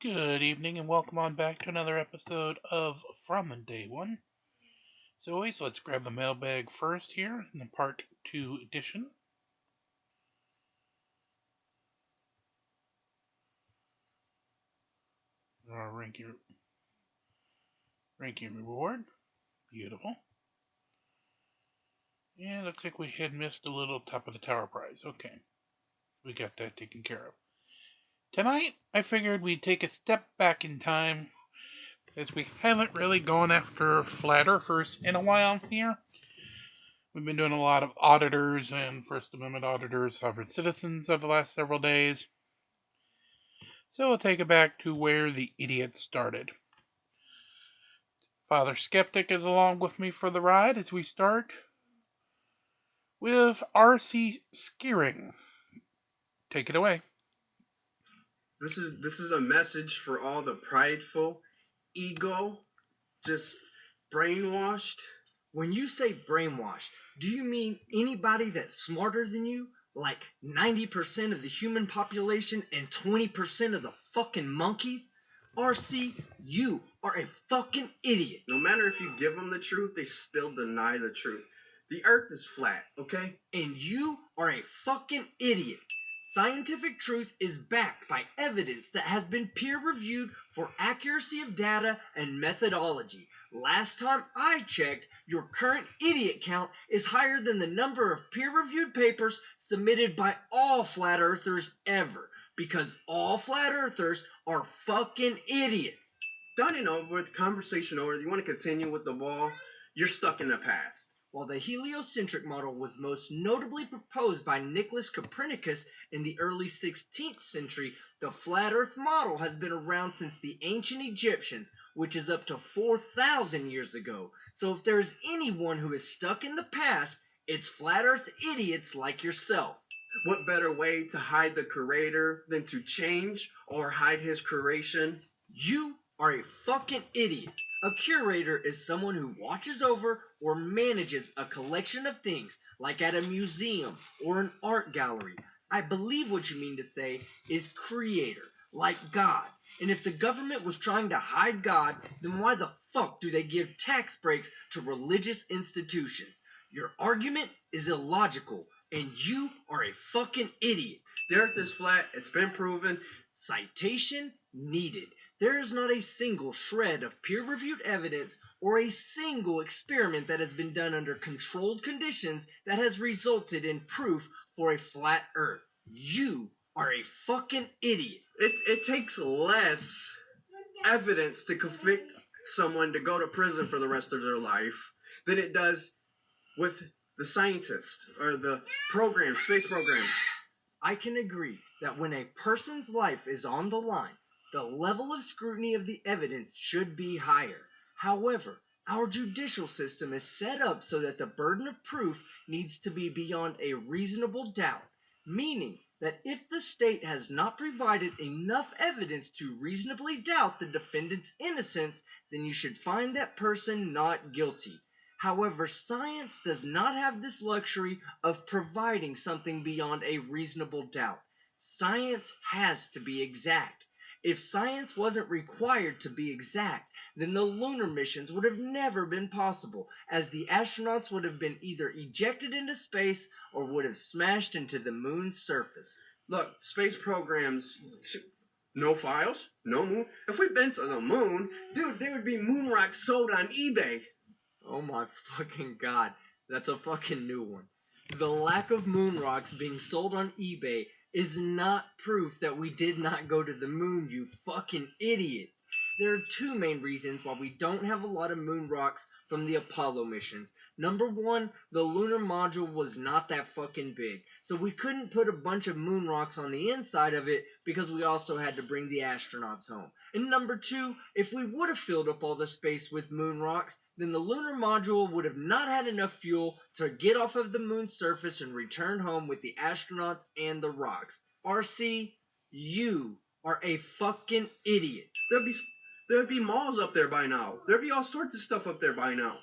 Good evening and welcome on back to another episode of From Day One. As always, let's grab the mailbag first here in the part 2 edition. Our ranking reward. Beautiful. And looks like we had missed a little top of the tower prize. Okay. We got that taken care of. Tonight, I figured we'd take a step back in time as we haven't really gone after flat earthers in a while here. We've been doing a lot of auditors and First Amendment auditors, sovereign citizens over the last several days. So we'll take it back to where the idiot started. Father Skeptic is along with me for the ride as we start with R.C. Skeering. Take it away. This is a message for all the prideful, ego, just brainwashed. When you say brainwashed, do you mean anybody that's smarter than you? Like 90% of the human population and 20% of the fucking monkeys? RC, you are a fucking idiot. No matter if you give them the truth, they still deny the truth. The earth is flat, okay? And you are a fucking idiot. Scientific truth is backed by evidence that has been peer-reviewed for accuracy of data and methodology. Last time I checked, your current idiot count is higher than the number of peer-reviewed papers submitted by all flat earthers ever. Because all flat earthers are fucking idiots. Done and over with, conversation over. You want to continue with the ball? You're stuck in the past. While the heliocentric model was most notably proposed by Nicholas Copernicus in the early 16th century, the flat earth model has been around since the ancient Egyptians, which is up to 4,000 years ago. So if there is anyone who is stuck in the past, it's flat earth idiots like yourself. What better way to hide the creator than to change or hide his creation? You are a fucking idiot. A curator is someone who watches over or manages a collection of things, like at a museum or an art gallery. I believe what you mean to say is creator, like God. And if the government was trying to hide God, then why the fuck do they give tax breaks to religious institutions? Your argument is illogical, and you are a fucking idiot. The earth is flat, it's been proven. Citation needed. There is not a single shred of peer-reviewed evidence or a single experiment that has been done under controlled conditions that has resulted in proof for a flat earth. You are a fucking idiot. It takes less evidence to convict someone to go to prison for the rest of their life than it does with the scientists or the program, space programs. I can agree that when a person's life is on the line, the level of scrutiny of the evidence should be higher. However, our judicial system is set up so that the burden of proof needs to be beyond a reasonable doubt, meaning that if the state has not provided enough evidence to reasonably doubt the defendant's innocence, then you should find that person not guilty. However, science does not have this luxury of providing something beyond a reasonable doubt. Science has to be exact. If science wasn't required to be exact, then the lunar missions would have never been possible, as the astronauts would have been either ejected into space or would have smashed into the moon's surface. Look, space programs, no files, no moon. If we'd been to the moon, dude, there would be moon rocks sold on eBay. Oh my fucking god, that's a fucking new one. The lack of moon rocks being sold on eBay is not proof that we did not go to the moon, you fucking idiot. There are two main reasons why we don't have a lot of moon rocks from the Apollo missions. Number one, the lunar module was not that fucking big, so we couldn't put a bunch of moon rocks on the inside of it because we also had to bring the astronauts home. And number two, if we would have filled up all the space with moon rocks, then the lunar module would have not had enough fuel to get off of the moon's surface and return home with the astronauts and the rocks. RC, you are a fucking idiot. There'd be malls up there by now. There'd be all sorts of stuff up there by now.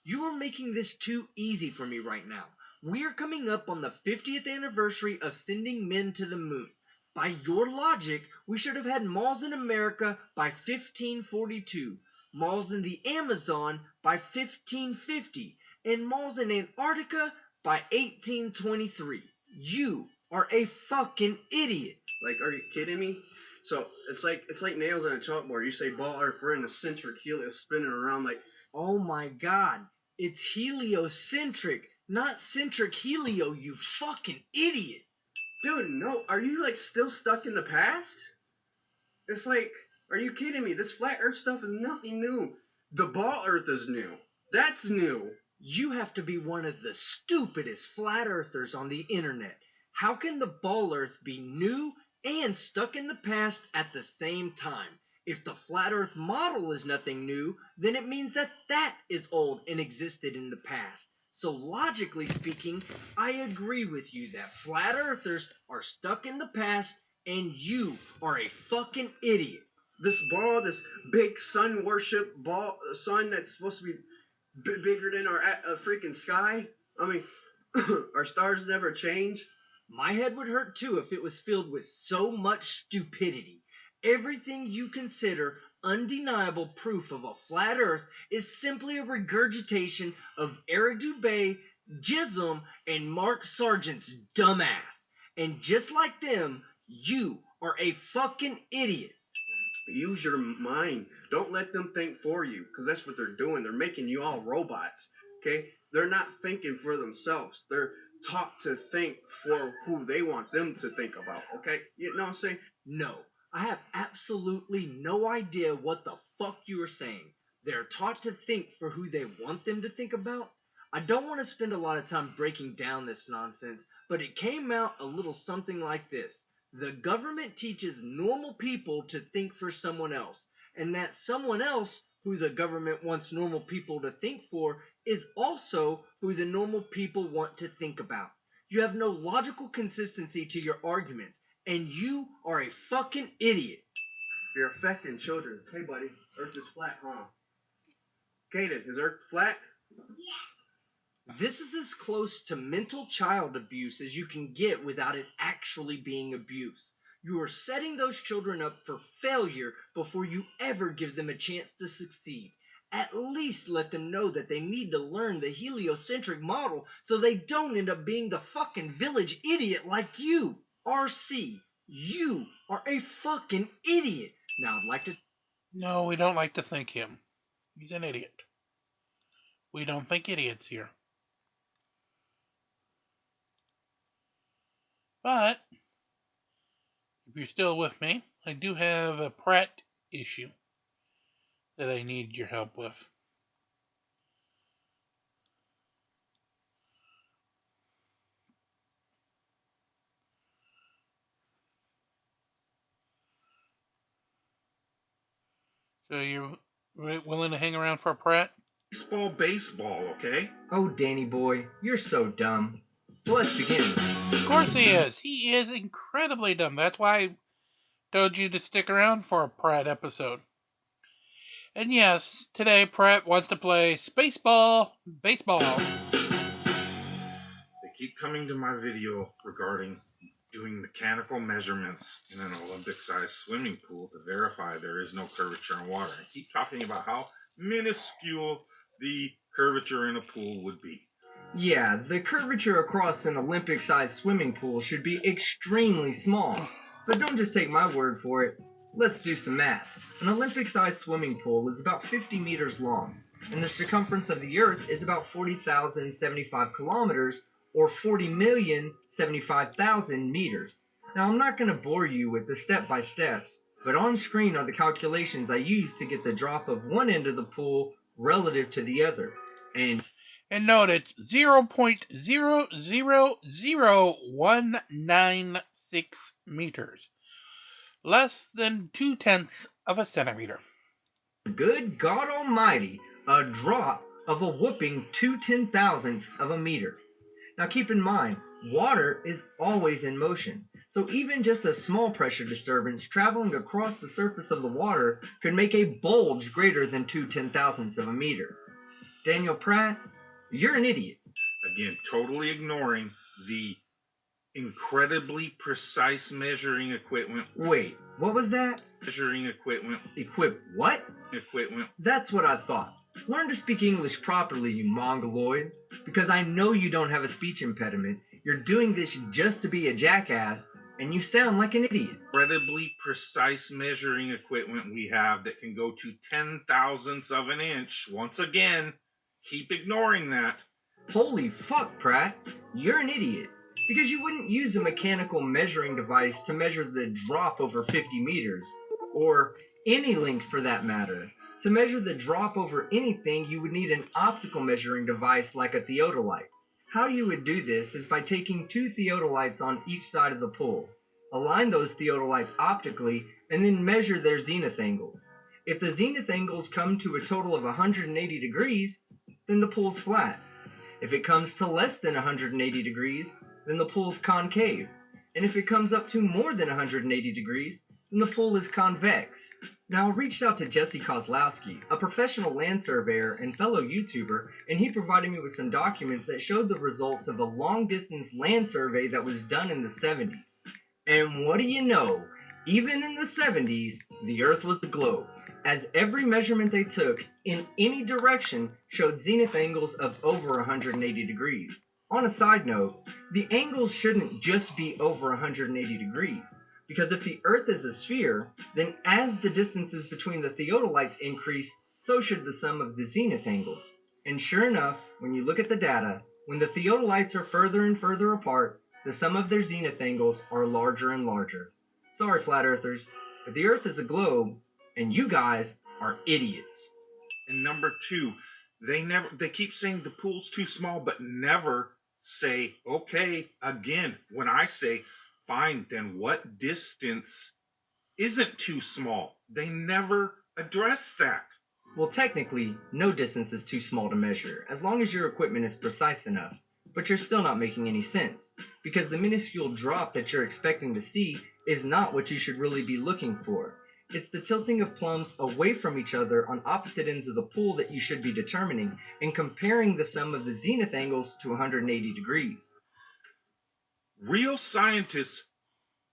You are making this too easy for me right now. We are coming up on the 50th anniversary of sending men to the moon. By your logic, we should have had malls in America by 1542, malls in the Amazon by 1550, and malls in Antarctica by 1823. You are a fucking idiot. Like, are you kidding me? So it's like nails on a chalkboard. You say ball Earth, we're in a centric helios spinning around like. Oh my god, it's heliocentric, not centric helio, you fucking idiot. Dude, no, are you like still stuck in the past? It's like, are you kidding me? This flat Earth stuff is nothing new. The ball Earth is new. That's new. You have to be one of the stupidest flat earthers on the internet. How can the ball Earth be new and stuck in the past at the same time? If the flat Earth model is nothing new, then it means that that is old and existed in the past. So logically speaking, I agree with you that flat earthers are stuck in the past and you are a fucking idiot. This ball, this big sun worship ball, sun that's supposed to be bigger than our freaking sky. I mean, our stars never change. My head would hurt too if it was filled with so much stupidity. Everything you consider undeniable proof of a flat earth is simply a regurgitation of Eric Dubé, Jism, and Mark Sargent's dumbass. And just like them, you are a fucking idiot. Use your mind. Don't let them think for you, because that's what they're doing. They're making you all robots, okay? They're not thinking for themselves. They're taught to think for who they want them to think about, okay? You know what I'm saying? No, I have absolutely no idea what the fuck you are saying. They're taught to think for who they want them to think about. I don't want to spend a lot of time breaking down this nonsense, but it came out a little something like this. The government teaches normal people to think for someone else, and that someone else who the government wants normal people to think for is also who the normal people want to think about. You have no logical consistency to your arguments, and you are a fucking idiot. You're affecting children. Hey, buddy, Earth is flat, huh? Kaden, is Earth flat? This is as close to mental child abuse as you can get without it actually being abuse. You are setting those children up for failure before you ever give them a chance to succeed. At least let them know that they need to learn the heliocentric model so they don't end up being the fucking village idiot like you. RC, you are a fucking idiot. Now I'd like to... No, we don't like to think him. He's an idiot. We don't think idiots here. But, if you're still with me, I do have a Pratt issue that I need your help with. So you're willing to hang around for a Pratt? Baseball, okay? Oh, Danny boy, you're so dumb. So let's begin. Of course he is. He is incredibly dumb. That's why I told you to stick around for a Pratt episode. And yes, today Pratt wants to play baseball. They keep coming to my video regarding doing mechanical measurements in an Olympic-sized swimming pool to verify there is no curvature in water. I keep talking about how minuscule the curvature in a pool would be. Yeah, the curvature across an Olympic-sized swimming pool should be extremely small. But don't just take my word for it. Let's do some math. An Olympic-sized swimming pool is about 50 meters long, and the circumference of the Earth is about 40,075 kilometers, or 40,075,000 meters. Now, I'm not going to bore you with the step-by-steps, but on screen are the calculations I used to get the drop of one end of the pool relative to the other. And note it's 0.000196 meters. Less than 0.2 of a centimeter. good God Almighty, a drop of a whooping 2/10,000ths of a meter. Now keep in mind, water is always in motion, so even just a small pressure disturbance traveling across the surface of the water could make a bulge greater than 2/10,000ths of a meter. Daniel Pratt, you're an idiot. Again, totally ignoring the incredibly precise measuring equipment. Wait, what was that? Measuring equipment. Equip what? Equipment. That's what I thought. Learn to speak English properly, you mongoloid. Because I know you don't have a speech impediment. You're doing this just to be a jackass, and you sound like an idiot. Incredibly precise measuring equipment we have that can go to 10,000ths of an inch. Once again, keep ignoring that. Holy fuck, Pratt. You're an idiot. Because you wouldn't use a mechanical measuring device to measure the drop over 50 meters, or any length for that matter. To measure the drop over anything, you would need an optical measuring device like a theodolite. How you would do this is by taking two theodolites on each side of the pool. Align those theodolites optically, and then measure their zenith angles. If the zenith angles come to a total of 180 degrees, then the pool's flat. If it comes to less than 180 degrees, then the pool's concave. And if it comes up to more than 180 degrees, then the pool is convex. Now, I reached out to Jesse Kozlowski, a professional land surveyor and fellow YouTuber, and he provided me with some documents that showed the results of a long-distance land survey that was done in the 70s. And what do you know? Even in the 70s, the Earth was the globe, as every measurement they took in any direction showed zenith angles of over 180 degrees. On a side note, the angles shouldn't just be over 180 degrees, because if the Earth is a sphere, then as the distances between the theodolites increase, so should the sum of the zenith angles. And sure enough, when you look at the data, when the theodolites are further and further apart, the sum of their zenith angles are larger and larger. Sorry, flat earthers, but the Earth is a globe, and you guys are idiots. And number two, they keep saying the pool's too small, but never say, okay, again, when I say, fine, then what distance isn't too small? They never address that. Well, technically, no distance is too small to measure, as long as your equipment is precise enough. But you're still not making any sense, because the minuscule drop that you're expecting to see is not what you should really be looking for. It's the tilting of plums away from each other on opposite ends of the pool that you should be determining, and comparing the sum of the zenith angles to 180 degrees. Real scientists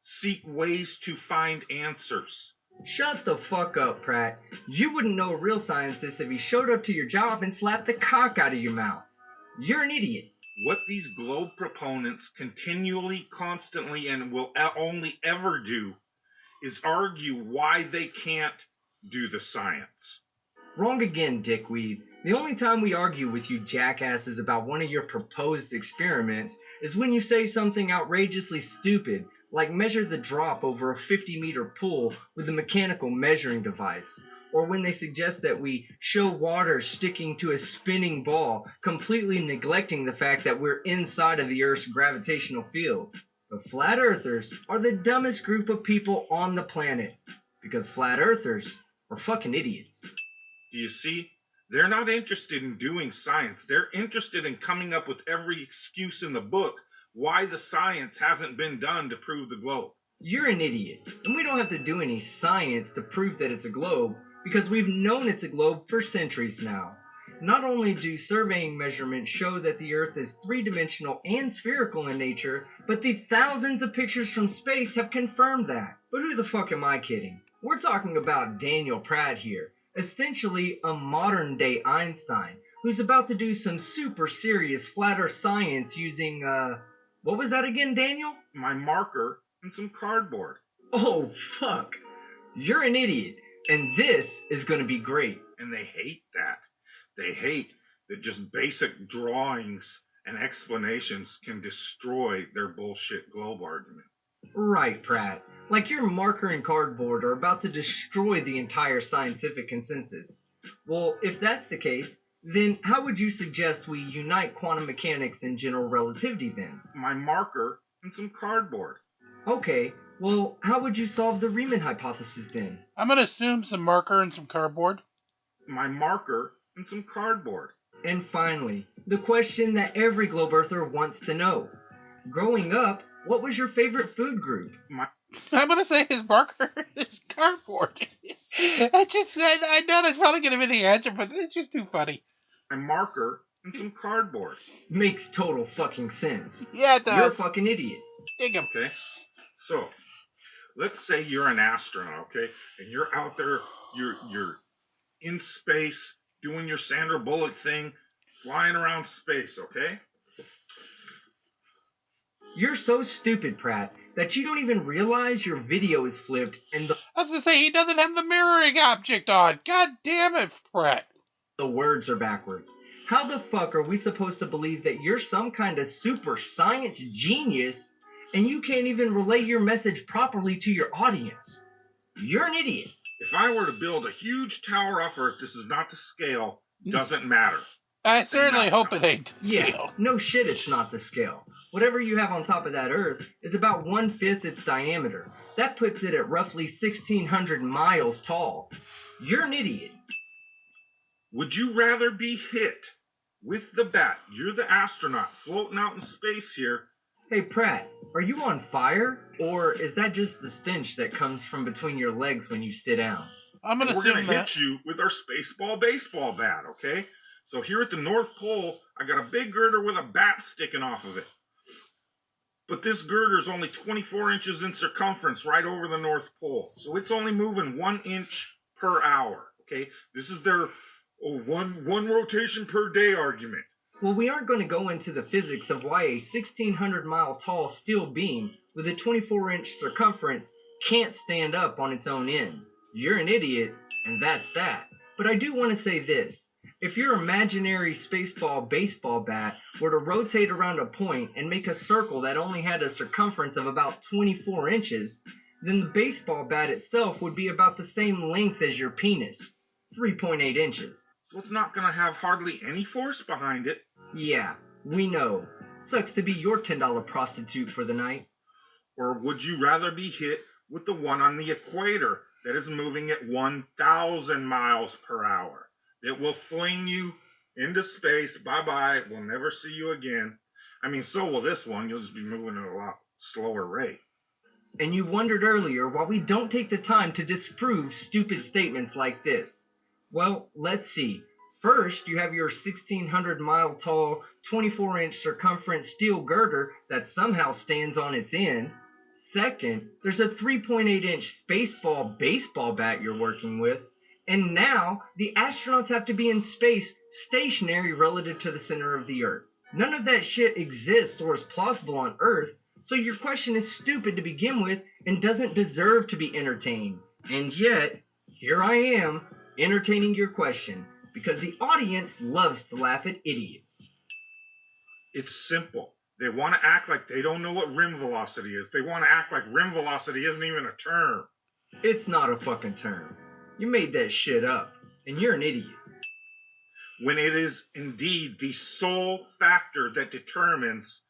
seek ways to find answers. Shut the fuck up, Pratt. You wouldn't know a real scientist if he showed up to your job and slapped the cock out of your mouth. You're an idiot. What these globe proponents continually, constantly, and will only ever do is argue why they can't do the science. Wrong again, dickweed. The only time we argue with you jackasses about one of your proposed experiments is when you say something outrageously stupid, like measure the drop over a 50-meter pool with a mechanical measuring device, or when they suggest that we show water sticking to a spinning ball, completely neglecting the fact that we're inside of the Earth's gravitational field. But flat earthers are the dumbest group of people on the planet, because flat earthers are fucking idiots. Do you see? They're not interested in doing science. They're interested in coming up with every excuse in the book why the science hasn't been done to prove the globe. You're an idiot, and we don't have to do any science to prove that it's a globe, because we've known it's a globe for centuries now. Not only do surveying measurements show that the Earth is three-dimensional and spherical in nature, but the thousands of pictures from space have confirmed that. But who the fuck am I kidding? We're talking about Daniel Pratt here, essentially a modern-day Einstein, who's about to do some super serious flat Earth science using, what was that again, Daniel? My marker and some cardboard. Oh, fuck. You're an idiot, and this is gonna be great. And they hate that. They hate that just basic drawings and explanations can destroy their bullshit globe argument. Right, Pratt. Like your marker and cardboard are about to destroy the entire scientific consensus. Well, if that's the case, then how would you suggest we unite quantum mechanics and general relativity then? My marker and some cardboard. Okay, well, how would you solve the Riemann hypothesis then? I'm going to assume some marker and some cardboard. My marker and some cardboard. And finally, the question that every globe earther wants to know. Growing up, what was your favorite food group? I'm going to say his marker is cardboard. I know that's probably going to be the answer, but it's just too funny. My marker and some cardboard. Makes total fucking sense. Yeah, it You're a does. fucking idiot. Dig 'em. Okay? So, let's say you're an astronaut, okay? And you're out there, you're in space, doing your Sandra Bullock thing, flying around space, okay? You're so stupid, Pratt, that you don't even realize your video is flipped and I was gonna say, he doesn't have the mirroring object on. God damn it, Brett. the words are backwards. How the fuck are we supposed to believe that you're some kind of super science genius and you can't even relay your message properly to your audience? You're an idiot. If I were to build a huge tower off Earth, this is not to scale, doesn't matter. I certainly hope it ain't to Yeah, scale. no shit, it's not to scale. Whatever you have on top of that Earth is about 1/5 its diameter. That puts it at roughly 1,600 miles tall. You're an idiot. Would you rather be hit with the bat? You're the astronaut floating out in space here. Hey Pratt, are you on fire? Or is that just the stench that comes from between your legs when you sit down? I'm gonna We're going assume to that. hit you with our Spaceball baseball bat, okay? So here at the North Pole, I got a big girder with a bat sticking off of it. But this girder is only 24 inches in circumference right over the North Pole. So it's only moving 1 inch per hour, okay? This is their one rotation per day argument. Well, we aren't going to go into the physics of why a 1,600 mile tall steel beam with a 24-inch circumference can't stand up on its own end. You're an idiot, and that's that. But I do want to say this. If your imaginary Spaceball baseball bat were to rotate around a point and make a circle that only had a circumference of about 24 inches, then the baseball bat itself would be about the same length as your penis, 3.8 inches. So it's not going to have hardly any force behind it. Yeah, we know. Sucks to be your $10 prostitute for the night. Or would you rather be hit with the one on the equator that is moving at 1,000 miles per hour? It will fling you into space. Bye-bye. We'll never see you again. I mean, so will this one. You'll just be moving at a lot slower rate. And you wondered earlier why we don't take the time to disprove stupid statements like this. Well, let's see. First, you have your 1,600 mile tall, 24-inch circumference steel girder that somehow stands on its end. Second, there's a 3.8-inch Spaceball baseball bat you're working with. And now, the astronauts have to be in space stationary relative to the center of the Earth. None of that shit exists or is plausible on Earth, so your question is stupid to begin with and doesn't deserve to be entertained. And yet, here I am, entertaining your question, because the audience loves to laugh at idiots. It's simple. They want to act like they don't know what rim velocity is. They want to act like rim velocity isn't even a term. It's not a fucking term. You made that shit up, and you're an idiot. When it is indeed the sole factor that determines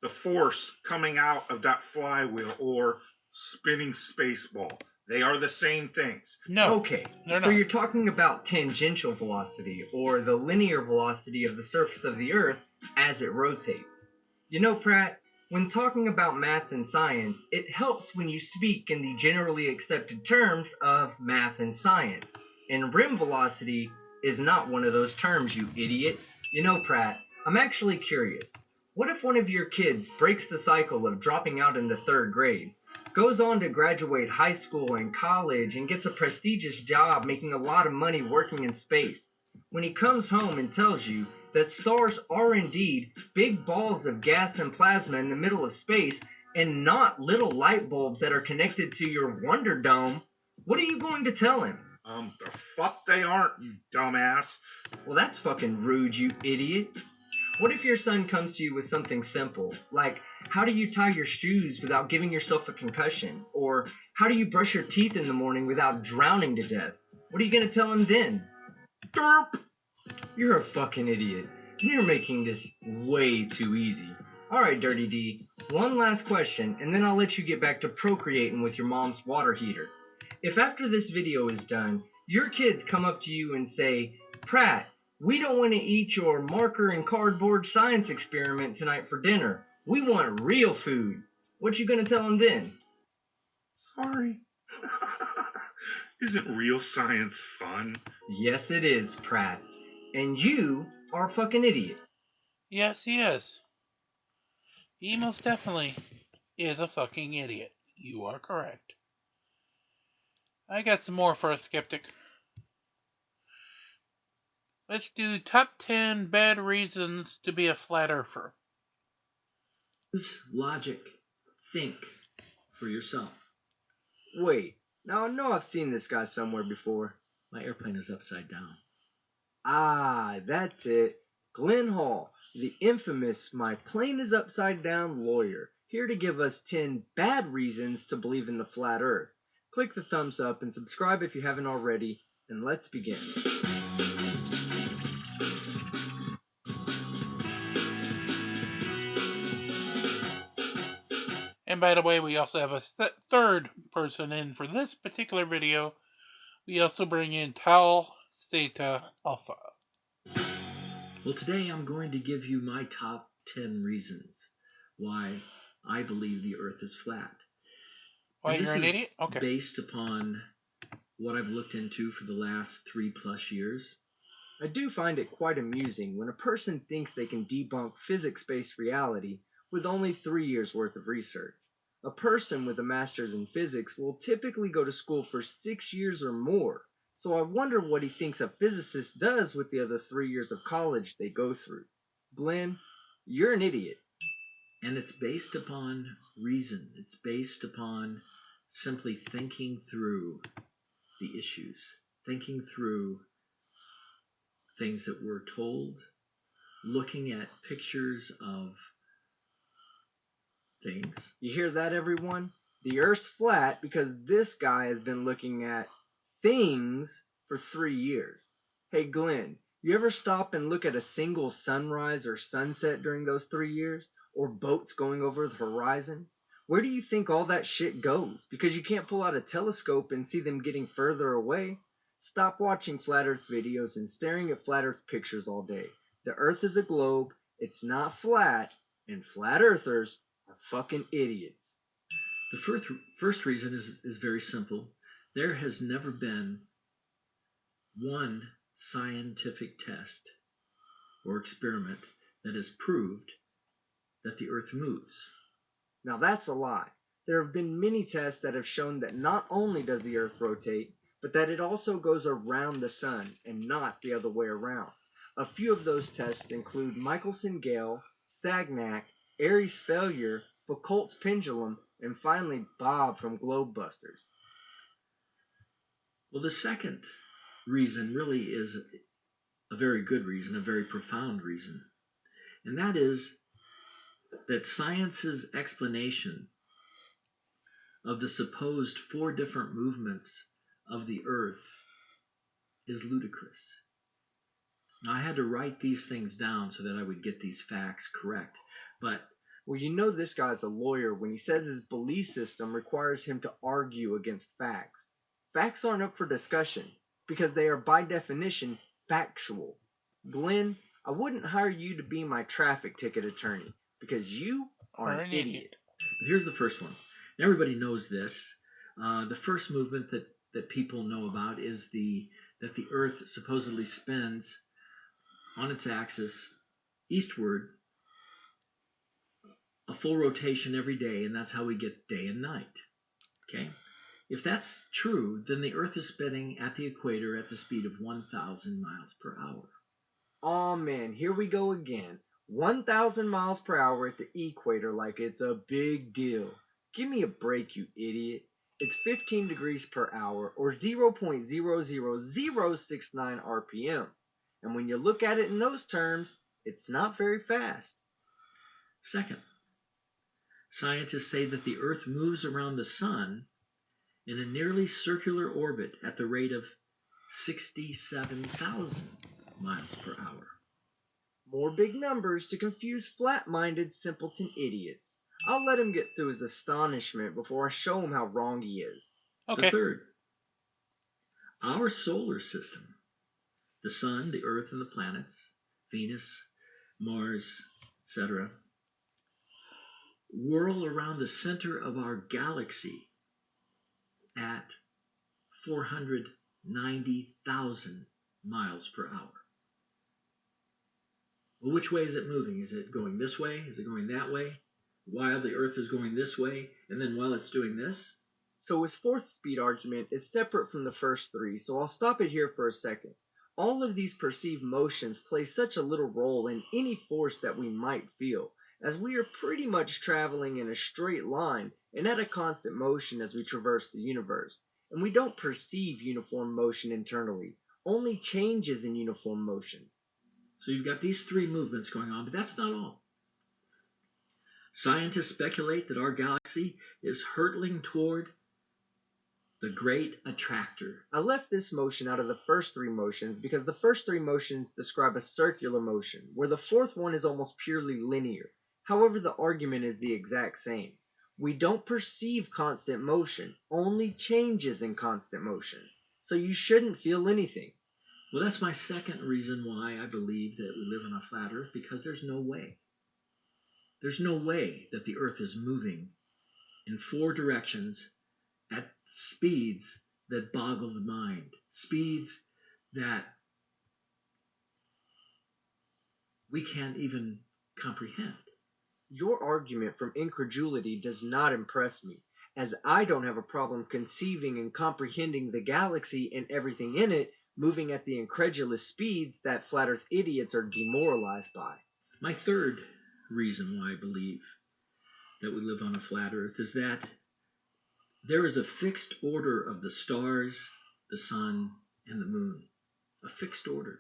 the force coming out of that flywheel or spinning space ball. They are the same things. No. Okay, they're so not. you're talking about tangential velocity, or the linear velocity of the surface of the Earth as it rotates. You know, Pratt, when talking about math and science, it helps when you speak in the generally accepted terms of math and science. And rim velocity is not one of those terms, you idiot. You know, Pratt, I'm actually curious. What if one of your kids breaks the cycle of dropping out in the 3rd grade, goes on to graduate high school and college and gets a prestigious job making a lot of money working in space? When he comes home and tells you that stars are indeed big balls of gas and plasma in the middle of space and not little light bulbs that are connected to your Wonder Dome, what are you going to tell him? The fuck they aren't, you dumbass. Well, that's fucking rude, you idiot. What if your son comes to you with something simple, like, how do you tie your shoes without giving yourself a concussion? Or, how do you brush your teeth in the morning without drowning to death? What are you going to tell him then? Derp! You're a fucking idiot. You're making this way too easy. Alright, Dirty D, one last question, and then I'll let you get back to procreating with your mom's water heater. If after this video is done, your kids come up to you and say, Pratt, we don't want to eat your marker and cardboard science experiment tonight for dinner. We want real food. What you gonna tell them then? Sorry. Isn't real science fun? Yes, it is, Pratt. And you are a fucking idiot. Yes, he is. He most definitely is a fucking idiot. You are correct. I got some more for a skeptic. Let's do top 10 bad reasons to be a flat earther. Use logic. Think for yourself. Wait, now I know I've seen this guy somewhere before. My airplane is upside down. Ah, that's it. Glenn Hall, the infamous My Plane is Upside Down lawyer, here to give us 10 bad reasons to believe in the flat earth. Click the thumbs up and subscribe if you haven't already, and let's begin. And by the way, we also have a third person in for this particular video. We also bring in Tau Theta Alpha. Well, today I'm going to give you my top 10 reasons why I believe the earth is flat. Why, And you're an this is idiot? Okay. based upon what I've looked into for the last 3+ years. I do find it quite amusing when a person thinks they can debunk physics-based reality with only 3 years worth of research. A person with a master's in physics will typically go to school for 6 years or more, so I wonder what he thinks a physicist does with the other 3 years of college they go through. Glenn, you're an idiot. And it's based upon reason. It's based upon simply thinking through the issues, thinking through things that we're told, looking at pictures of things. You hear that, everyone? The Earth's flat because this guy has been looking at things for 3 years. Hey, Glenn, you ever stop and look at a single sunrise or sunset during those 3 years? Or boats going over the horizon? Where do you think all that shit goes? Because you can't pull out a telescope and see them getting further away? Stop watching flat Earth videos and staring at flat Earth pictures all day. The Earth is a globe, it's not flat, and flat Earthers are fucking idiots. The first reason is very simple. There has never been one scientific test or experiment that has proved that the earth moves. Now that's a lie. There have been many tests that have shown that not only does the earth rotate, but that it also goes around the sun and not the other way around. A few of those tests include Michelson-Gale, Sagnac, Airy's failure, Foucault's pendulum, and finally Bob from Globebusters. Well, the second reason really is a very good reason, a very profound reason. And that is that science's explanation of the supposed 4 different movements of the earth is ludicrous. Now, I had to write these things down so that I would get these facts correct. But, well, you know this guy's a lawyer when he says his belief system requires him to argue against facts. Facts aren't up for discussion because they are by definition factual. Glenn, I wouldn't hire you to be my traffic ticket attorney because you are an idiot. But here's the first one. Everybody knows this. The first movement that people know about is that the earth supposedly spins on its axis eastward a full rotation every day, and that's how we get day and night. Okay? If that's true, then the earth is spinning at the equator at the speed of 1,000 miles per hour. Oh man, here we go again. 1,000 miles per hour at the equator like it's a big deal. Give me a break, you idiot. It's 15 degrees per hour or 0.00069 RPM. And when you look at it in those terms, it's not very fast. Second, scientists say that the earth moves around the sun in a nearly circular orbit at the rate of 67,000 miles per hour. More big numbers to confuse flat-minded simpleton idiots. I'll let him get through his astonishment before I show him how wrong he is. Okay. The third, our solar system, the sun, the earth, and the planets, Venus, Mars, etc., whirl around the center of our galaxy at 490,000 miles per hour. Well, which way is it moving? Is it going this way? Is it going that way? While the Earth is going this way, and then while it's doing this? So his fourth speed argument is separate from the first three, so I'll stop it here for a second. All of these perceived motions play such a little role in any force that we might feel, as we are pretty much traveling in a straight line and at a constant motion as we traverse the universe, and we don't perceive uniform motion internally, only changes in uniform motion. So you've got these three movements going on, but that's not all. Scientists speculate that our galaxy is hurtling toward the great attractor. I left this motion out of the first three motions because the first three motions describe a circular motion, where the fourth one is almost purely linear. However, the argument is the exact same. We don't perceive constant motion, only changes in constant motion. So you shouldn't feel anything. Well, that's my second reason why I believe that we live on a flat Earth, because there's no way. There's no way that the Earth is moving in four directions at speeds that boggle the mind, speeds that we can't even comprehend. Your argument from incredulity does not impress me, as I don't have a problem conceiving and comprehending the galaxy and everything in it moving at the incredulous speeds that flat Earth idiots are demoralized by. My third reason why I believe that we live on a flat Earth is that there is a fixed order of the stars, the sun, and the moon. A fixed order.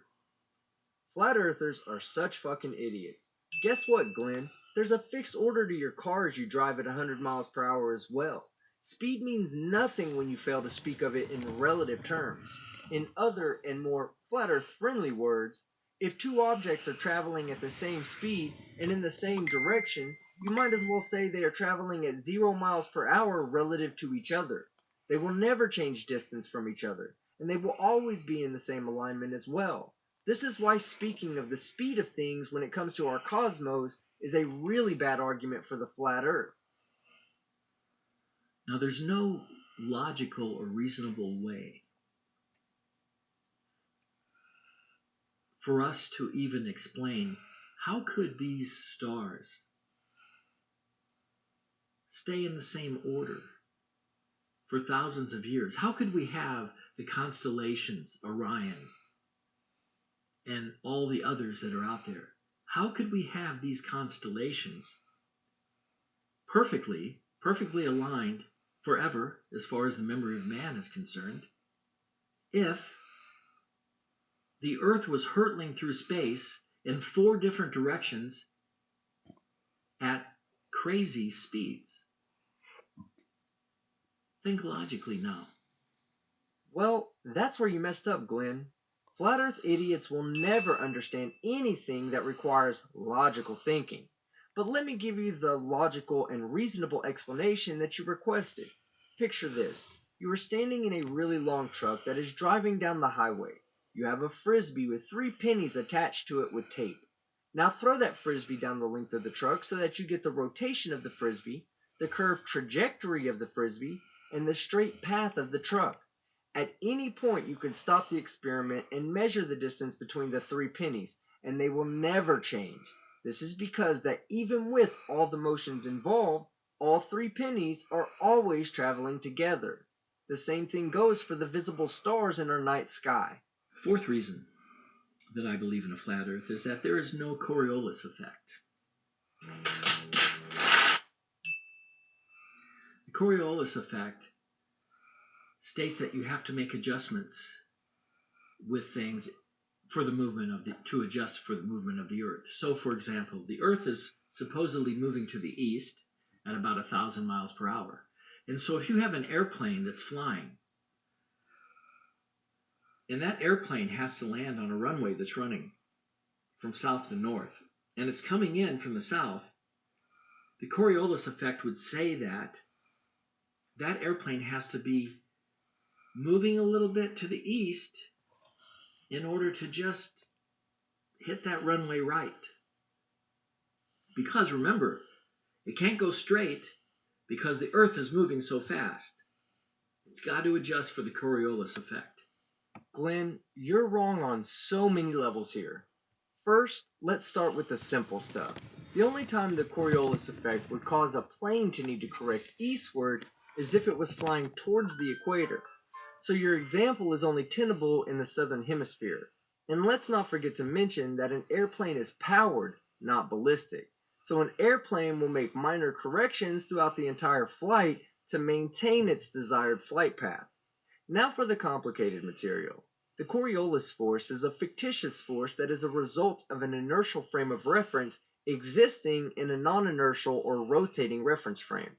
Flat Earthers are such fucking idiots. Guess what, Glenn? There's a fixed order to your car as you drive at 100 miles per hour as well. Speed means nothing when you fail to speak of it in relative terms. In other and more flat Earth friendly words, if two objects are traveling at the same speed and in the same direction, you might as well say they are traveling at 0 miles per hour relative to each other. They will never change distance from each other, and they will always be in the same alignment as well. This is why speaking of the speed of things when it comes to our cosmos is a really bad argument for the flat Earth. Now, there's no logical or reasonable way for us to even explain how could these stars stay in the same order for thousands of years? How could we have the constellations, Orion, and all the others that are out there? How could we have these constellations perfectly aligned forever, as far as the memory of man is concerned, if the Earth was hurtling through space in four different directions at crazy speeds? Think logically now. Well, that's where you messed up, Glenn. Flat Earth idiots will never understand anything that requires logical thinking. But let me give you the logical and reasonable explanation that you requested. Picture this. You are standing in a really long truck that is driving down the highway. You have a frisbee with 3 pennies attached to it with tape. Now throw that frisbee down the length of the truck so that you get the rotation of the frisbee, the curved trajectory of the frisbee, and the straight path of the truck. At any point you can stop the experiment and measure the distance between the 3 pennies, and they will never change. This is because that even with all the motions involved, all 3 pennies are always traveling together. The same thing goes for the visible stars in our night sky. Fourth reason that I believe in a flat Earth is that there is no Coriolis Effect. The Coriolis Effect states that you have to make adjustments with things for the movement of to adjust for the movement of the Earth. So, for example, the Earth is supposedly moving to the east at about 1,000 miles per hour. And so if you have an airplane that's flying, and that airplane has to land on a runway that's running from south to north, and it's coming in from the south, the Coriolis Effect would say that that airplane has to be moving a little bit to the east in order to just hit that runway right. Because remember, it can't go straight because the Earth is moving so fast. It's got to adjust for the Coriolis Effect. Glenn, you're wrong on so many levels here. First, let's start with the simple stuff. The only time the Coriolis effect would cause a plane to need to correct eastward is if it was flying towards the equator. So your example is only tenable in the southern hemisphere. And let's not forget to mention that an airplane is powered, not ballistic. So an airplane will make minor corrections throughout the entire flight to maintain its desired flight path. Now for the complicated material. The Coriolis force is a fictitious force that is a result of an inertial frame of reference existing in a non-inertial or rotating reference frame.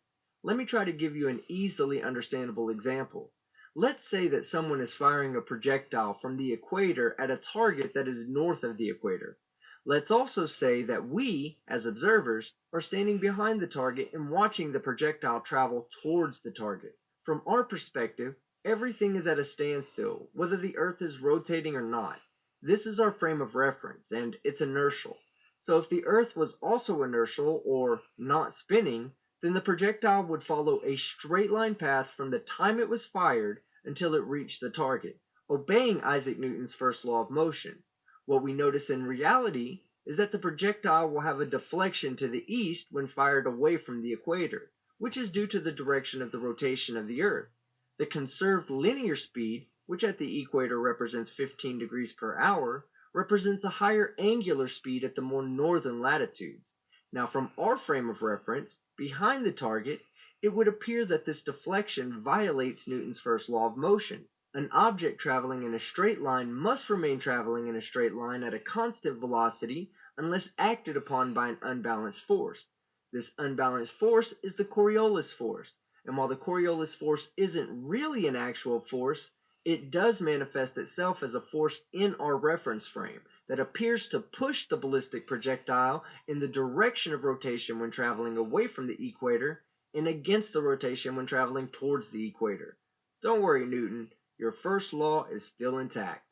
Let me try to give you an easily understandable example. Let's say that someone is firing a projectile from the equator at a target that is north of the equator. Let's also say that we, as observers, are standing behind the target and watching the projectile travel towards the target. From our perspective, everything is at a standstill, whether the Earth is rotating or not. This is our frame of reference, and it's inertial. So if the Earth was also inertial, or not spinning, then the projectile would follow a straight line path from the time it was fired until it reached the target, obeying Isaac Newton's first law of motion. What we notice in reality is that the projectile will have a deflection to the east when fired away from the equator, which is due to the direction of the rotation of the Earth. The conserved linear speed, which at the equator represents 15 degrees per hour, represents a higher angular speed at the more northern latitudes. Now from our frame of reference, behind the target, it would appear that this deflection violates Newton's first law of motion. An object traveling in a straight line must remain traveling in a straight line at a constant velocity unless acted upon by an unbalanced force. This unbalanced force is the Coriolis force, and while the Coriolis force isn't really an actual force, it does manifest itself as a force in our reference frame that appears to push the ballistic projectile in the direction of rotation when traveling away from the equator and against the rotation when traveling towards the equator. Don't worry, Newton, your first law is still intact.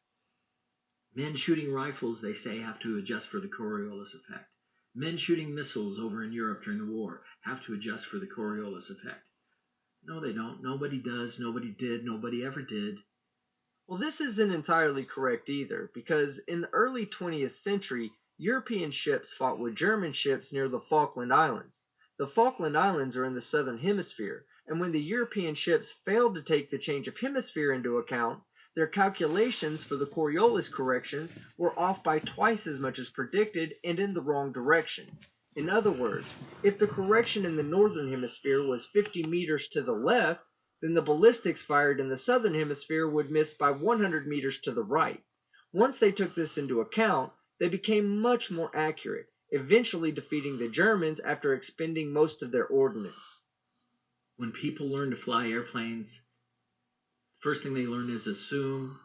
Men shooting rifles, they say, have to adjust for the Coriolis effect. Men shooting missiles over in Europe during the war have to adjust for the Coriolis effect. No, they don't. Nobody does. Nobody did. Nobody ever did. Well, this isn't entirely correct either, because in the early 20th century, European ships fought with German ships near the Falkland Islands. The Falkland Islands are in the southern hemisphere, and when the European ships failed to take the change of hemisphere into account, their calculations for the Coriolis corrections were off by twice as much as predicted and in the wrong direction. In other words, if the correction in the northern hemisphere was 50 meters to the left, then the ballistics fired in the southern hemisphere would miss by 100 meters to the right. Once they took this into account, they became much more accurate, eventually defeating the Germans after expending most of their ordnance. When people learn to fly airplanes, first thing they learn is assume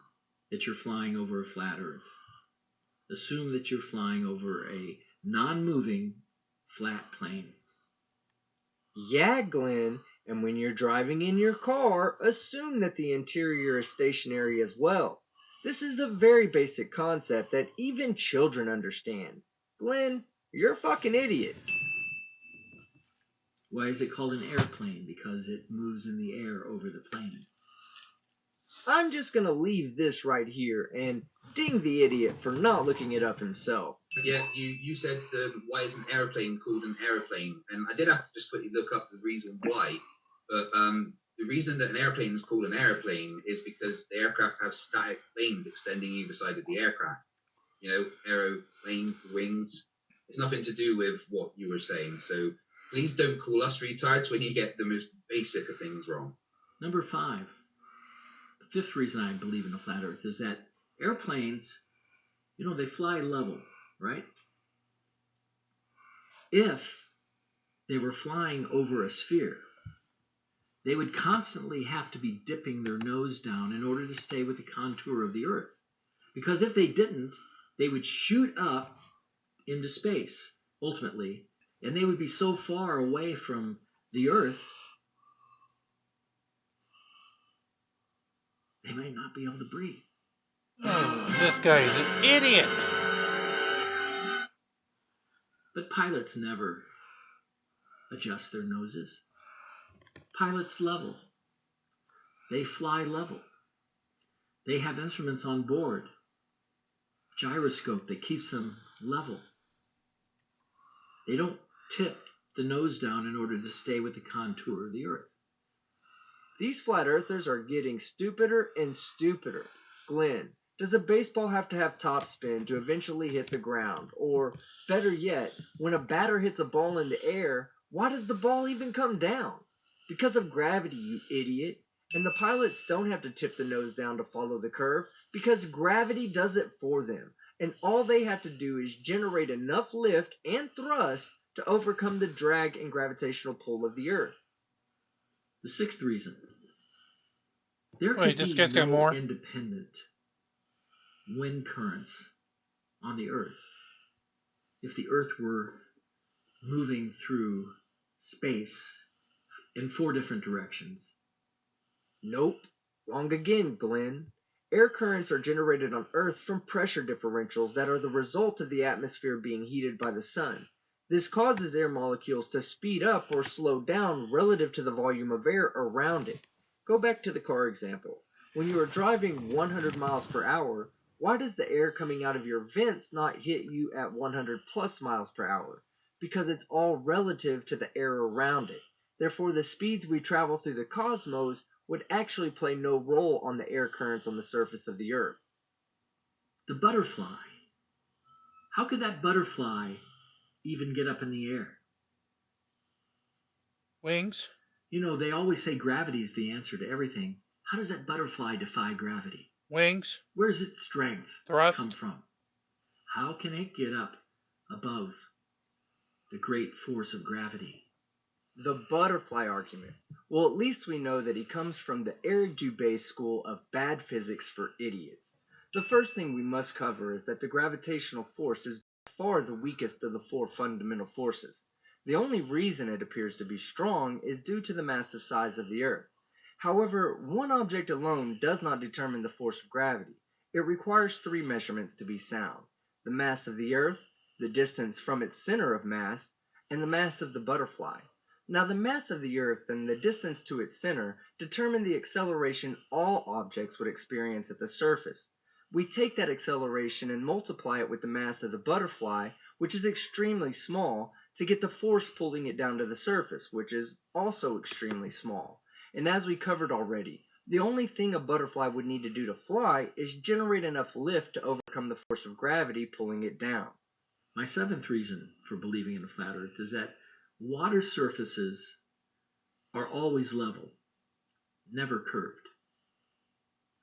that you're flying over a flat Earth. Assume that you're flying over a non-moving flat plane. Yeah, Glenn, and when you're driving in your car, assume that the interior is stationary as well. This is a very basic concept that even children understand. Glenn, you're a fucking idiot. Why is it called an airplane? Because it moves in the air over the plane. I'm just gonna leave this right here and ding the idiot for not looking it up himself. Yeah, you said why is an aeroplane called an aeroplane? And I did have to just quickly look up the reason why. But the reason that an airplane is called an aeroplane is because the aircraft have static planes extending either side of the aircraft. You know, aeroplane, wings. It's nothing to do with what you were saying. So please don't call us retards when you get the most basic of things wrong. Number 5. The fifth reason I believe in a flat Earth is that airplanes, they fly level, right? If they were flying over a sphere, they would constantly have to be dipping their nose down in order to stay with the contour of the Earth. Because if they didn't, they would shoot up into space, ultimately, and they would be so far away from the Earth, they might not be able to breathe. Oh, this guy is an idiot. But pilots never adjust their noses. Pilots level. They fly level. They have instruments on board, gyroscope that keeps them level. They don't tip the nose down in order to stay with the contour of the Earth. These flat earthers are getting stupider and stupider. Glenn, does a baseball have to have topspin to eventually hit the ground? Or, better yet, when a batter hits a ball in the air, why does the ball even come down? Because of gravity, you idiot. And the pilots don't have to tip the nose down to follow the curve because gravity does it for them. And all they have to do is generate enough lift and thrust to overcome the drag and gravitational pull of the Earth. The sixth reason. There Wait, could this be guy's got no more? independent wind currents on the Earth if the Earth were moving through space in 4 different directions. Nope. Wrong again, Glenn. Air currents are generated on Earth from pressure differentials that are the result of the atmosphere being heated by the sun. This causes air molecules to speed up or slow down relative to the volume of air around it. Go back to the car example. When you are driving 100 miles per hour, why does the air coming out of your vents not hit you at 100 plus miles per hour? Because it's all relative to the air around it. Therefore, the speeds we travel through the cosmos would actually play no role on the air currents on the surface of the Earth. The butterfly. How could that butterfly even get up in the air? Wings? You know, they always say gravity is the answer to everything. How does that butterfly defy gravity? Wings? Where's its strength Thrust? come from? How can it get up above the great force of gravity? The butterfly argument. Well, at least we know that he comes from the Eric Dubé school of bad physics for idiots. The first thing we must cover is that the gravitational force is by far the weakest of the 4 fundamental forces. The only reason it appears to be strong is due to the massive size of the Earth. However, one object alone does not determine the force of gravity. It requires 3 measurements to be sound: the mass of the Earth, the distance from its center of mass, and the mass of the butterfly. Now, the mass of the Earth and the distance to its center determine the acceleration all objects would experience at the surface. We take that acceleration and multiply it with the mass of the butterfly, which is extremely small, to get the force pulling it down to the surface, which is also extremely small. And as we covered already, the only thing a butterfly would need to do to fly is generate enough lift to overcome the force of gravity pulling it down. My 7th reason for believing in a flat Earth is that water surfaces are always level, never curved.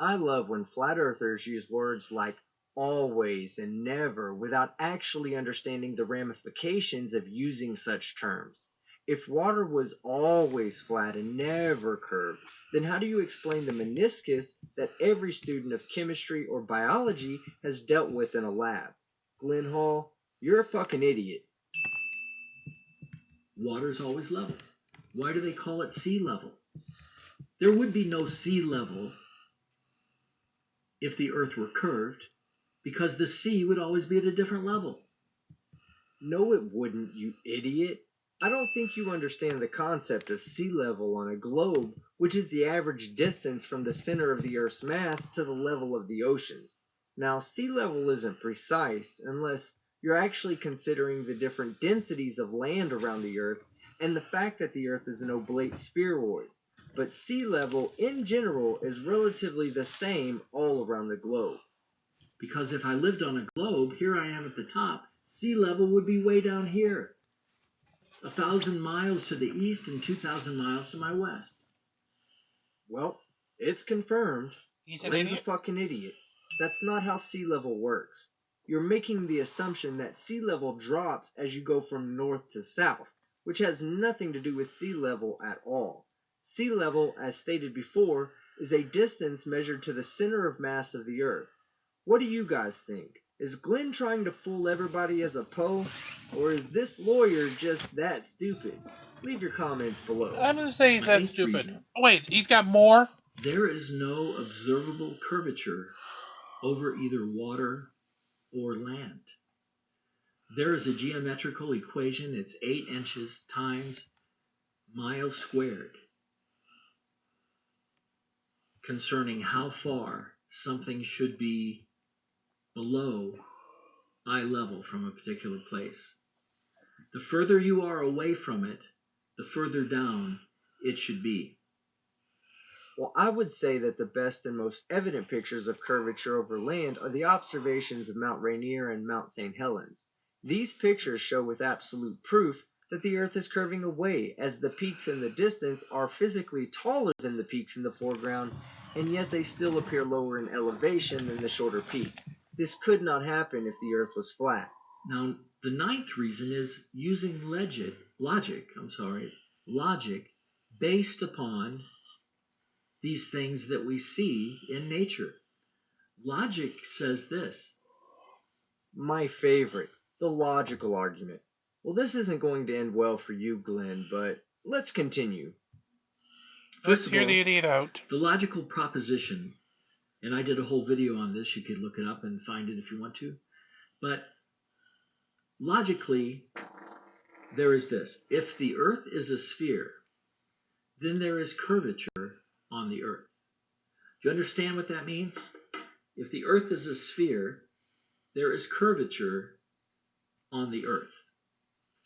I love when flat earthers use words like always and never without actually understanding the ramifications of using such terms. If water was always flat and never curved, then how do you explain the meniscus that every student of chemistry or biology has dealt with in a lab? Glenn Hall, you're a fucking idiot. Water's always level. Why do they call it sea level? There would be no sea level if the Earth were curved, because the sea would always be at a different level. No, it wouldn't, you idiot. I don't think you understand the concept of sea level on a globe, which is the average distance from the center of the Earth's mass to the level of the oceans. Now, sea level isn't precise unless you're actually considering the different densities of land around the Earth and the fact that the Earth is an oblate spheroid. But sea level in general is relatively the same all around the globe. Because if I lived on a globe, here I am at the top, sea level would be way down here, 1,000 miles to the east and 2,000 miles to my west. Well, it's confirmed. He's an Glenn's a idiot. fucking idiot. That's not how sea level works. You're making the assumption that sea level drops as you go from north to south, which has nothing to do with sea level at all. Sea level, as stated before, is a distance measured to the center of mass of the Earth. What do you guys think? Is Glenn trying to fool everybody as a Poe? Or is this lawyer just that stupid? Leave your comments below. I'm going to say he's My that 8th stupid. reason. Oh, wait, he's got more? There is no observable curvature over either water or land. There is a geometrical equation, it's 8 inches times miles squared, concerning how far something should be below eye level from a particular place. The further you are away from it, the further down it should be. Well, I would say that the best and most evident pictures of curvature over land are the observations of Mount Rainier and Mount St. Helens. These pictures show with absolute proof that the Earth is curving away, as the peaks in the distance are physically taller than the peaks in the foreground, and yet they still appear lower in elevation than the shorter peak. This could not happen if the Earth was flat. Now, the ninth reason is using logic based upon these things that we see in nature. Logic says this. My favorite, the logical argument. Well, this isn't going to end well for you, Glenn, but let's continue. Let's hear the idiot out. The logical proposition, and I did a whole video on this, you could look it up and find it if you want to, but logically, there is this. If the Earth is a sphere, then there is curvature on the Earth. Do you understand what that means? If the Earth is a sphere, there is curvature on the Earth.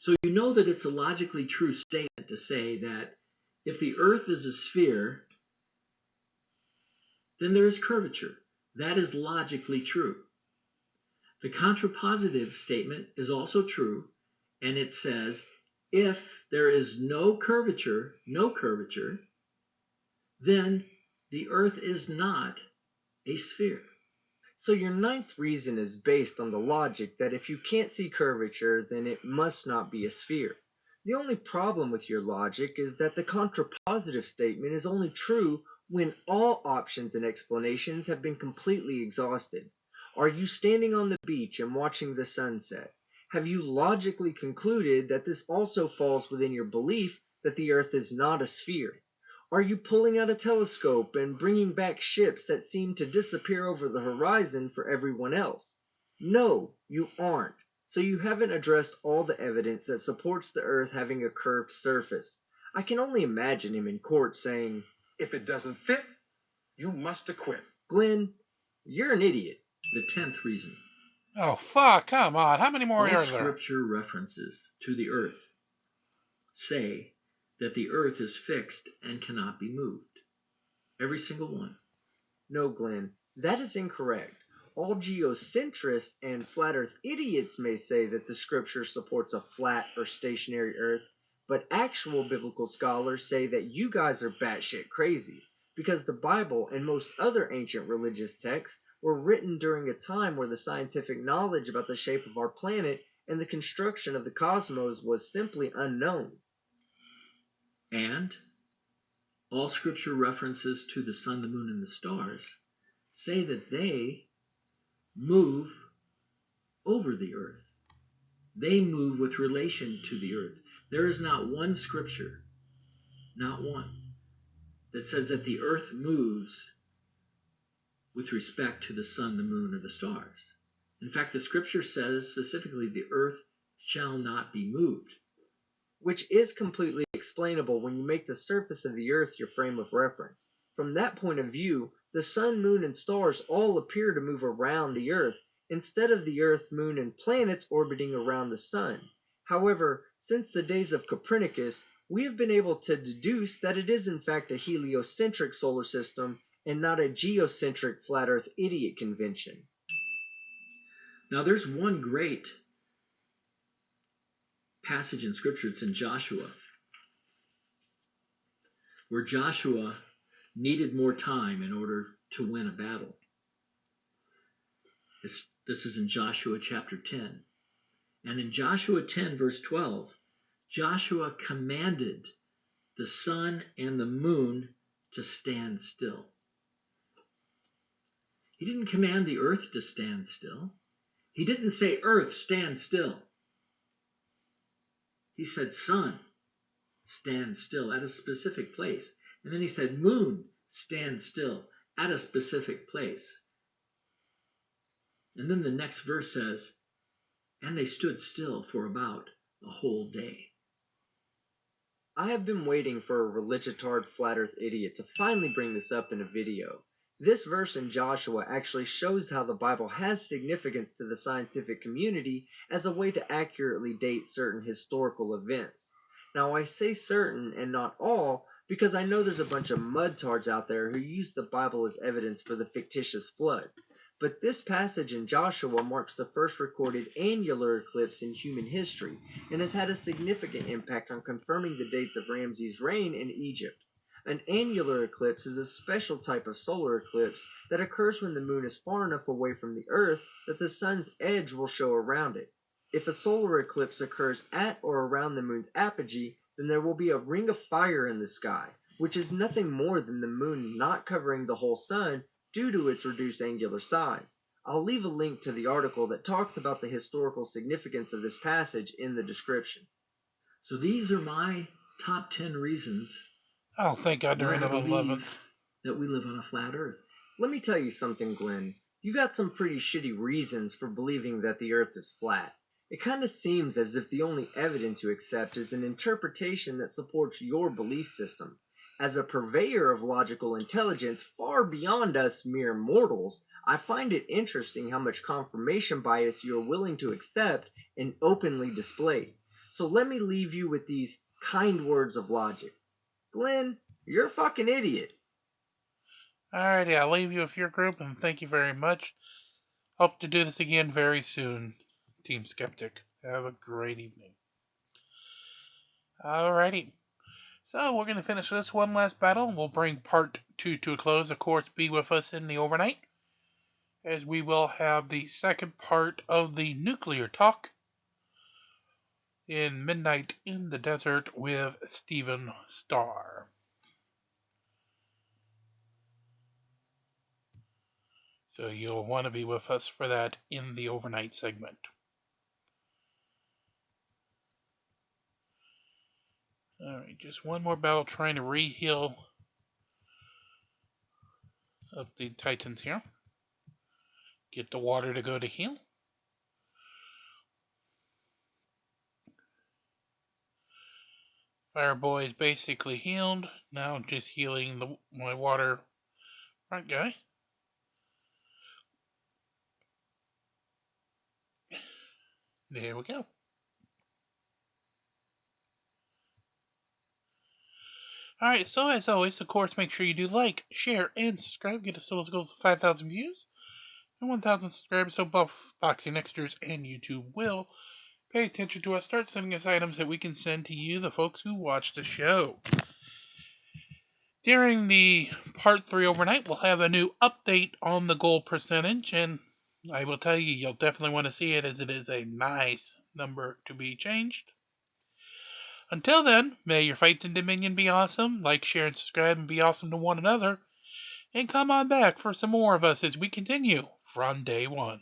So you know that it's a logically true statement to say that if the Earth is a sphere, then there is curvature. That is logically true. The contrapositive statement is also true, and it says if there is no curvature, then the Earth is not a sphere. So your ninth reason is based on the logic that if you can't see curvature, then it must not be a sphere. The only problem with your logic is that the contrapositive statement is only true when all options and explanations have been completely exhausted. Are you standing on the beach and watching the sunset? Have you logically concluded that this also falls within your belief that the Earth is not a sphere? Are you pulling out a telescope and bringing back ships that seem to disappear over the horizon for everyone else? No, you aren't. So you haven't addressed all the evidence that supports the Earth having a curved surface. I can only imagine him in court saying, "If it doesn't fit, you must acquit." Glenn, you're an idiot. The 10th reason. Oh, fuck, come on. How many more All are there? scripture references to the Earth say that the Earth is fixed and cannot be moved. Every single one. No, Glenn, that is incorrect. All geocentrists and flat Earth idiots may say that the scripture supports a flat or stationary Earth, but actual biblical scholars say that you guys are batshit crazy, because the Bible and most other ancient religious texts were written during a time where the scientific knowledge about the shape of our planet and the construction of the cosmos was simply unknown. And all scripture references to the sun, the moon, and the stars say that they move over the Earth. They move with relation to the Earth. There is not one scripture, not one, that says that the Earth moves with respect to the sun, the moon, or the stars. In fact, the scripture says specifically the Earth shall not be moved. Which is completely explainable when you make the surface of the Earth your frame of reference. From that point of view, the sun, moon, and stars all appear to move around the Earth, instead of the Earth, moon, and planets orbiting around the sun. However, since the days of Copernicus, we have been able to deduce that it is in fact a heliocentric solar system and not a geocentric flat Earth idiot convention. Now there's one great passage in scripture. It's in Joshua, where Joshua needed more time in order to win a battle. This is in Joshua chapter 10. And in Joshua 10 verse 12, Joshua commanded the sun and the moon to stand still. He didn't command the earth to stand still. He didn't say, "Earth, stand still." He said, "Sun, stand still," at a specific place. And then he said, "Moon, stand still," at a specific place. And then the next verse says, "And they stood still for about a whole day." I have been waiting for a religitard flat Earth idiot to finally bring this up in a video. This verse in Joshua actually shows how the Bible has significance to the scientific community as a way to accurately date certain historical events. Now, I say certain and not all because I know there's a bunch of mudtards out there who use the Bible as evidence for the fictitious flood. But this passage in Joshua marks the first recorded annular eclipse in human history and has had a significant impact on confirming the dates of Ramses' reign in Egypt. An annular eclipse is a special type of solar eclipse that occurs when the moon is far enough away from the Earth that the sun's edge will show around it. If a solar eclipse occurs at or around the moon's apogee, then there will be a ring of fire in the sky, which is nothing more than the moon not covering the whole sun due to its reduced angular size. I'll leave a link to the article that talks about the historical significance of this passage in the description. So these are my top 10 reasons Oh, thank God there why ain't I an 11th. believe that we live on a flat Earth. Let me tell you something, Glenn. You got some pretty shitty reasons for believing that the Earth is flat. It kind of seems as if the only evidence you accept is an interpretation that supports your belief system. As a purveyor of logical intelligence far beyond us mere mortals, I find it interesting how much confirmation bias you are willing to accept and openly display. So let me leave you with these kind words of logic. Glenn, you're a fucking idiot. Alrighty, I'll leave you with your group, and thank you very much. Hope to do this again very soon, Team Skeptic. Have a great evening. Alrighty. So we're going to finish this one last battle. We'll bring part 2 to a close. Of course, be with us in the overnight, as we will have the second part of the nuclear talk in Midnight in the Desert with Stephen Starr. So you'll want to be with us for that in the overnight segment. Alright, just one more battle trying to re-heal up the Titans here. Get the water to go to heal. Fireboy is basically healed. Now just healing my water front guy. There we go. Alright, so as always, of course, make sure you do like, share, and subscribe. Get us to those goals of 5,000 views and 1,000 subscribers, so both Boxing Extras and YouTube will pay attention to us. Start sending us items that we can send to you, the folks who watch the show. During the part 3 overnight, we'll have a new update on the gold percentage, and I will tell you, you'll definitely want to see it, as it is a nice number to be changed. Until then, may your fights in Dominion be awesome. Like, share, and subscribe, and be awesome to one another. And come on back for some more of us as we continue from day one.